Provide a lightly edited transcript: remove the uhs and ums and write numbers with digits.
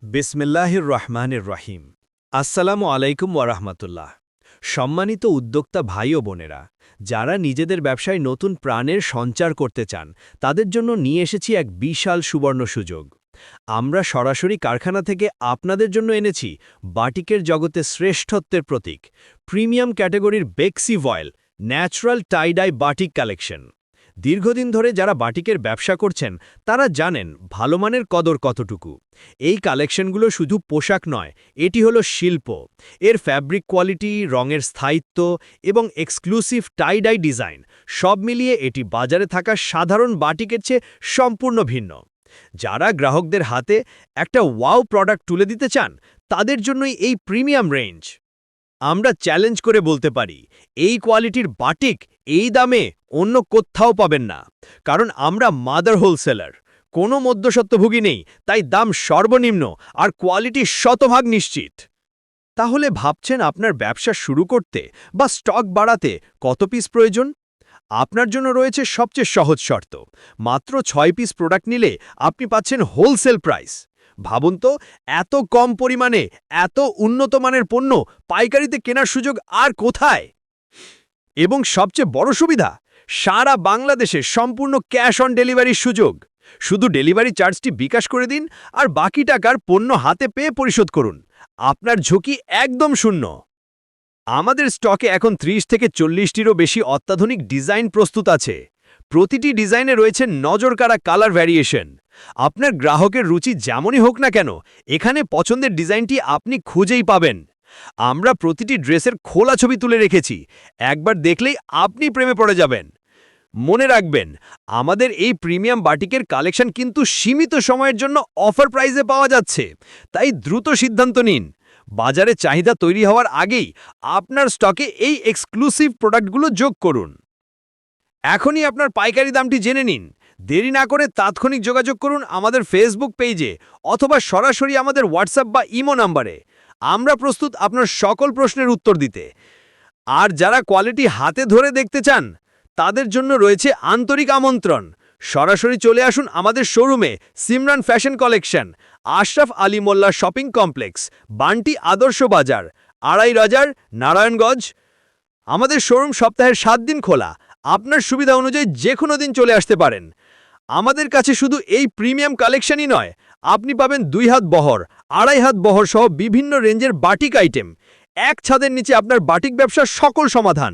বিসমিল্লাহির রহমানির রহিম। আসসালামু আলাইকুম ওয়ারাহমাতুল্লাহ। সম্মানিত উদ্যোক্তা ভাই ও বোনেরা, যারা নিজেদের ব্যবসায় নতুন প্রাণের সঞ্চার করতে চান, তাদের জন্য নিয়ে এসেছি এক বিশাল সুবর্ণ সুযোগ। আমরা সরাসরি কারখানা থেকে আপনাদের জন্য এনেছি বাটিকের জগতে শ্রেষ্ঠত্বের প্রতীক, প্রিমিয়াম ক্যাটাগরির বেক্সি ভয়েল ন্যাচারাল টাইডাই বাটিক কালেকশন। দীর্ঘদিন ধরে যারা বাটিকের ব্যবসা করছেন তারা জানেন ভালো মানের কদর কতটুকু। এই কালেকশনগুলো শুধু পোশাক নয়, এটি হলো শিল্প। এর ফ্যাব্রিক কোয়ালিটি, রঙের স্থায়িত্ব এবং এক্সক্লুসিভ টাইডাই ডিজাইন সব মিলিয়ে এটি বাজারে থাকা সাধারণ বাটিকের চেয়ে সম্পূর্ণ ভিন্ন। যারা গ্রাহকদের হাতে একটা ওয়াও প্রোডাক্ট তুলে দিতে চান, তাদের জন্যই এই প্রিমিয়াম রেঞ্জ। আমরা চ্যালেঞ্জ করে বলতে পারি, এই কোয়ালিটির বাটিক এই দামে অন্য কোথাও পাবেন না, কারণ আমরা মাদার হোলসেলার। কোনো মধ্যস্বত্বভোগী নেই, তাই দাম সর্বনিম্ন আর কোয়ালিটি শতভাগ নিশ্চিত। তাহলে ভাবছেন আপনার ব্যবসা শুরু করতে বা স্টক বাড়াতে কত পিস প্রয়োজন? আপনার জন্য রয়েছে সবচেয়ে সহজ শর্ত। মাত্র 6 পিস প্রোডাক্ট নিলে আপনি পাচ্ছেন হোলসেল প্রাইস। ভাবুন তো, এত কম পরিমাণে এত উন্নত মানের পণ্য পাইকারিতে কেনার সুযোগ আর কোথায়? এবং সবচেয়ে বড় সুবিধা, সারা বাংলাদেশে সম্পূর্ণ ক্যাশ অন ডেলিভারির সুযোগ। শুধু ডেলিভারি চার্জটি বিকাশ করে দিন আর বাকি টাকার পণ্য হাতে পেয়ে পরিশোধ করুন। আপনার ঝুঁকি একদম শূন্য। আমাদের স্টকে এখন 30 থেকে 40টিরও বেশি অত্যাধুনিক ডিজাইন প্রস্তুত আছে। প্রতিটি ডিজাইনে রয়েছে নজরকাড়া কালার ভ্যারিয়েশন। আপনার গ্রাহকের রুচি যেমনই হোক না কেন, এখানে পছন্দের ডিজাইনটি আপনি খুঁজেই পাবেন। আমরা প্রতিটি ড্রেসের খোলা ছবি তুলে রেখেছি, একবার দেখলেই আপনি প্রেমে পড়ে যাবেন। মনে রাখবেন, আমাদের এই প্রিমিয়াম বাটিকের কালেকশন কিন্তু সীমিত সময়ের জন্য অফার প্রাইসে পাওয়া যাচ্ছে, তাই দ্রুত সিদ্ধান্ত নিন। বাজারে চাহিদা তৈরি হওয়ার আগেই আপনার স্টকে এই এক্সক্লুসিভ প্রোডাক্টগুলো যোগ করুন। এখনই আপনার পাইকারি দামটি জেনে নিন। দেরি না করে তাৎক্ষণিক যোগাযোগ করুন আমাদের ফেসবুক পেজে অথবা সরাসরি আমাদের হোয়াটসঅ্যাপ বা ইমো নাম্বারে। আমরা প্রস্তুত আপনার সকল প্রশ্নের উত্তর দিতে। আর যারা কোয়ালিটি হাতে ধরে দেখতে চান, তাদের জন্য রয়েছে আন্তরিক আমন্ত্রণ। সরাসরি চলে আসুন আমাদের শোরুমে, Simran fashion collection, Ashraf Ali Molla shopping complex, Bunty আদর্শ বাজার, আড়াই রাজার, নারায়ণগঞ্জ। আমাদের শোরুম সপ্তাহের 7 দিন খোলা। আপনার সুবিধা অনুযায়ী যে কোনো দিন চলে আসতে পারেন। আমাদের কাছে শুধু এই প্রিমিয়াম কালেকশনই নয়, আপনি পাবেন 2 হাত বহর, 2.5 হাত বহর সহ বিভিন্ন রেঞ্জের বাটিক আইটেম। এক ছাদের নিচে আপনার বাটিক ব্যবসার সকল সমাধান।